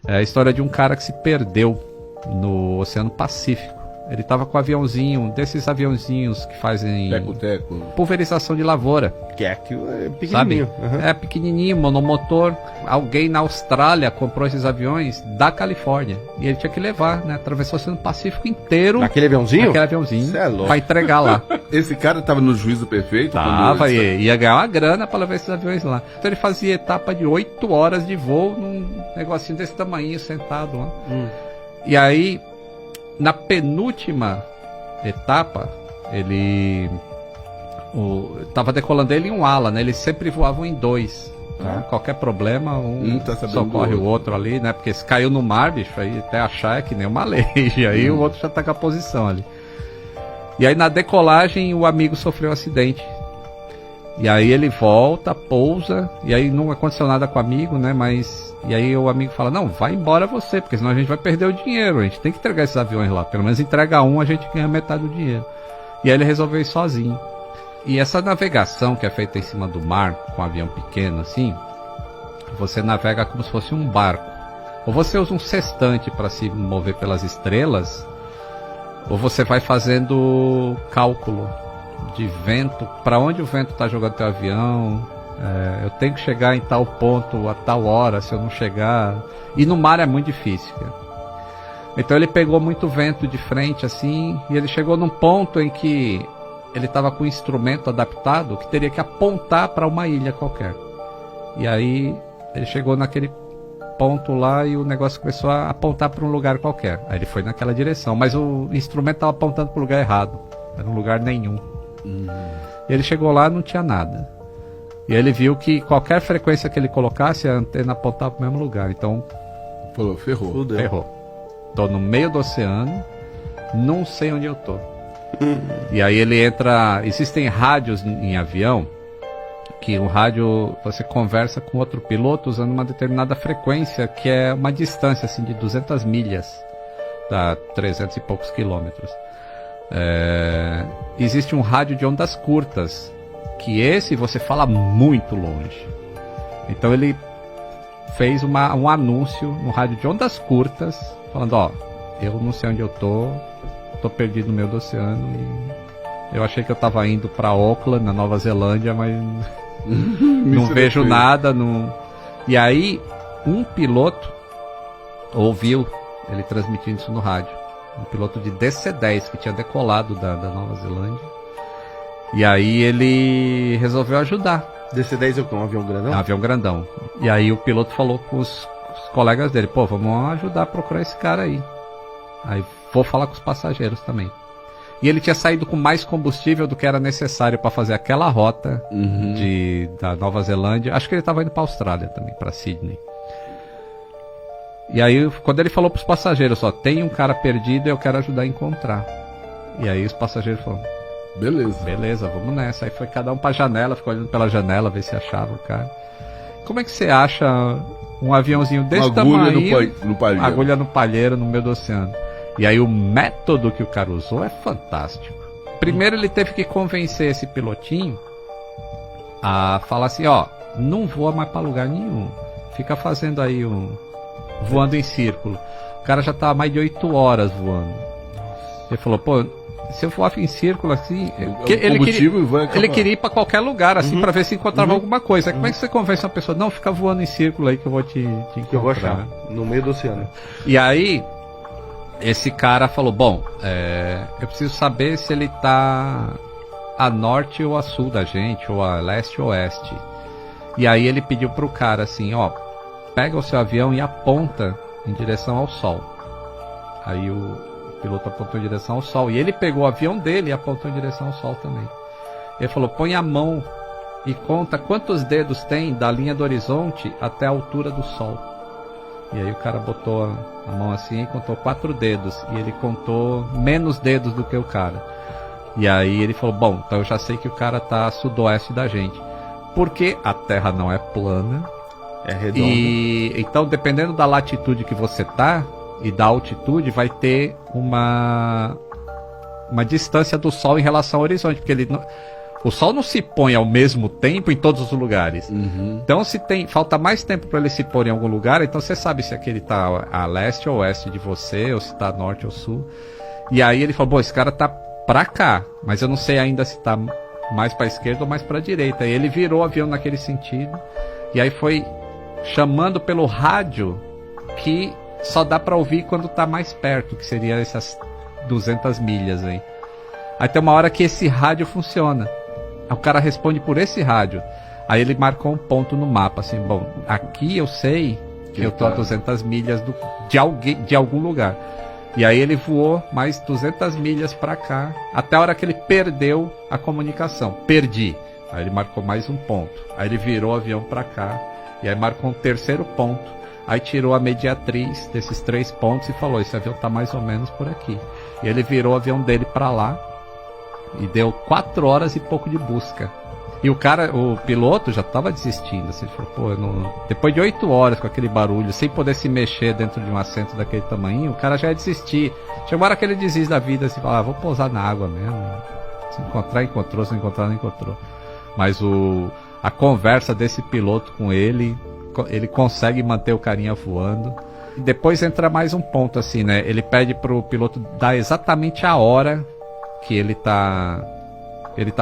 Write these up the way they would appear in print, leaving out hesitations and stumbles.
É a história de um cara que se perdeu no Oceano Pacífico. Ele tava com um aviãozinho, desses aviãozinhos que fazem Teco-teco. pulverização de lavoura. Que é aqui é pequenininho. Sabe? É pequenininho, monomotor. Alguém na Austrália comprou esses aviões da Califórnia. E ele tinha que levar, né? Atravessou o Oceano Pacífico inteiro. Naquele aviãozinho? Naquele aviãozinho. Cê é louco. Pra entregar lá. Esse cara tava no juízo perfeito? Tava, quando ia ganhar uma grana pra levar esses aviões lá. Então ele fazia etapa de 8 horas de voo num negocinho desse tamanho, sentado lá. E aí, na penúltima etapa, ele tava decolando ele em um ala, né? Eles sempre voavam em dois. Tá? Qualquer problema, um tá sabendo socorre do o outro ali, né? Porque se caiu no mar, bicho, aí até achar é que nem uma lei. E aí o outro já tá com a posição ali. E aí na decolagem o amigo sofreu um acidente. E aí ele volta, pousa, e aí não aconteceu nada com o amigo, né? Mas. E aí o amigo fala, não, vai embora você, porque senão a gente vai perder o dinheiro. A gente tem que entregar esses aviões lá. Pelo menos entrega um, a gente ganha metade do dinheiro. E aí ele resolveu ir sozinho. E essa navegação que é feita em cima do mar, com um avião pequeno assim, você navega como se fosse um barco. Ou você usa um sextante para se mover pelas estrelas, ou você vai fazendo cálculo de vento, para onde o vento está jogando teu avião. Eu tenho que chegar em tal ponto a tal hora, se eu não chegar. E no mar é muito difícil, cara. Então ele pegou muito vento de frente assim, e ele chegou num ponto em que ele estava com um instrumento adaptado que teria que apontar para uma ilha qualquer. E aí ele chegou naquele ponto lá e o negócio começou a apontar para um lugar qualquer. Aí ele foi naquela direção, mas o instrumento estava apontando para o lugar errado. Era um lugar nenhum. E ele chegou lá, não tinha nada. E ele viu que qualquer frequência que ele colocasse, a antena apontava para o mesmo lugar. Então, falou, ferrou. Ferrou. Tô no meio do oceano, não sei onde eu tô. E aí ele entra. Existem rádios em avião, que o rádio você conversa com outro piloto usando uma determinada frequência, que é uma distância assim de 200 milhas, dá 300 e poucos quilômetros. Existe um rádio de ondas curtas, que esse você fala muito longe. Então ele fez um anúncio no rádio de ondas curtas, falando, ó, eu não sei onde eu tô perdido no meio do oceano e eu achei que eu tava indo para Auckland, na Nova Zelândia, mas não vejo nada. E aí um piloto ouviu ele transmitindo isso no rádio, um piloto de DC-10 que tinha decolado da Nova Zelândia, e aí ele resolveu ajudar. DC-10 é o quê? Um avião grandão? É um avião grandão. E aí o piloto falou com os colegas dele, pô, vamos ajudar a procurar esse cara aí. Aí vou falar com os passageiros também. E ele tinha saído com mais combustível do que era necessário para fazer aquela rota da Nova Zelândia. Acho que ele estava indo para a Austrália também, para Sydney. E aí, quando ele falou para os passageiros, ó, tem um cara perdido e eu quero ajudar a encontrar. E aí os passageiros falaram, beleza, vamos nessa. Aí foi cada um para a janela, ficou olhando pela janela, ver se achava o cara. Como é que você acha um aviãozinho desse tamanho, no agulha no palheiro no meio do oceano? E aí o método que o cara usou é fantástico. Primeiro ele teve que convencer esse pilotinho a falar assim, ó, não voa mais para lugar nenhum, fica fazendo aí voando em círculo. O cara já tá há mais de 8 horas voando. Ele falou, pô, se eu voar em círculo assim, ele queria ir para qualquer lugar assim, para ver se encontrava alguma coisa. Como é que você convence uma pessoa, não, fica voando em círculo aí que eu vou te encontrar, que eu vou achar, no meio do oceano. E aí esse cara falou, bom, eu preciso saber se ele tá a norte ou a sul da gente, ou a leste ou oeste. E aí ele pediu pro cara assim, ó, pega o seu avião e aponta em direção ao sol. Aí o piloto apontou em direção ao sol, e ele pegou o avião dele e apontou em direção ao sol também. Ele falou, põe a mão e conta quantos dedos tem da linha do horizonte até a altura do sol. E aí o cara botou a mão assim e contou 4 dedos. E ele contou menos dedos do que o cara. E aí ele falou, bom, então eu já sei que o cara tá a sudoeste da gente. Porque a Terra não é plana. É redonda. E então, dependendo da latitude que você tá e da altitude, vai ter uma distância do Sol em relação ao horizonte. Porque O sol não se põe ao mesmo tempo em todos os lugares. Uhum. Então, se falta mais tempo para ele se pôr em algum lugar, então você sabe se aquele tá a leste ou oeste de você, ou se tá a norte ou sul. E aí ele falou, bom, esse cara tá pra cá, mas eu não sei ainda se tá mais pra esquerda ou mais pra direita. E ele virou o avião naquele sentido, e aí foi chamando pelo rádio, que só dá pra ouvir quando tá mais perto, que seria essas 200 milhas aí. Aí tem uma hora que esse rádio funciona. O cara responde por esse rádio. Aí ele marcou um ponto no mapa, assim, bom, aqui eu sei que eu tô a 200 milhas de algum lugar. E aí ele voou mais 200 milhas pra cá, até a hora que ele perdeu a comunicação. Perdi. Aí ele marcou mais um ponto. Aí ele virou o avião pra cá, e aí marcou um terceiro ponto. Aí tirou a mediatriz desses 3 pontos e falou, esse avião tá mais ou menos por aqui. E ele virou o avião dele pra lá, e deu 4 horas e pouco de busca. E o piloto já tava desistindo, assim, ele falou, pô, depois de 8 horas com aquele barulho, sem poder se mexer dentro de um assento daquele tamanho, o cara já ia desistir. Chegou uma hora que ele desiste da vida, assim, fala, vou pousar na água mesmo. Se encontrar, encontrou, se não encontrar, não encontrou. Mas a conversa desse piloto com ele consegue manter o carinha voando. E depois entra mais um ponto, assim, né, ele pede pro piloto dar exatamente a hora que ele tá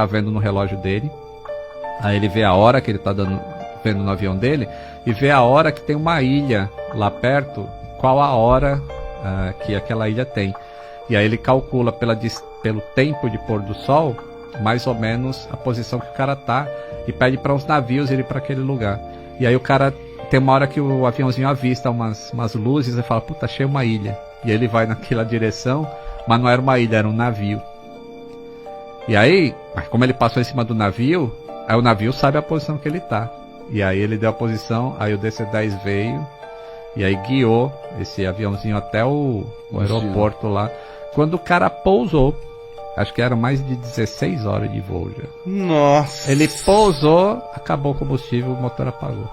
vendo no relógio dele. Aí ele vê a hora que ele tá vendo no avião dele, e vê a hora que tem uma ilha lá perto, qual a hora que aquela ilha tem. E aí ele calcula pelo tempo de pôr do sol, mais ou menos a posição que o cara tá, e pede para uns navios irem para aquele lugar. E aí o cara, tem uma hora que o aviãozinho avista umas luzes e fala, puta, achei uma ilha. E aí ele vai naquela direção, mas não era uma ilha, era um navio. E aí, como ele passou em cima do navio, aí o navio sabe a posição que ele tá. E aí ele deu a posição, aí o DC-10 veio, e aí guiou esse aviãozinho até o aeroporto lá. Quando o cara pousou, acho que eram mais de 16 horas de voo já. Nossa! Ele pousou, acabou o combustível, o motor apagou.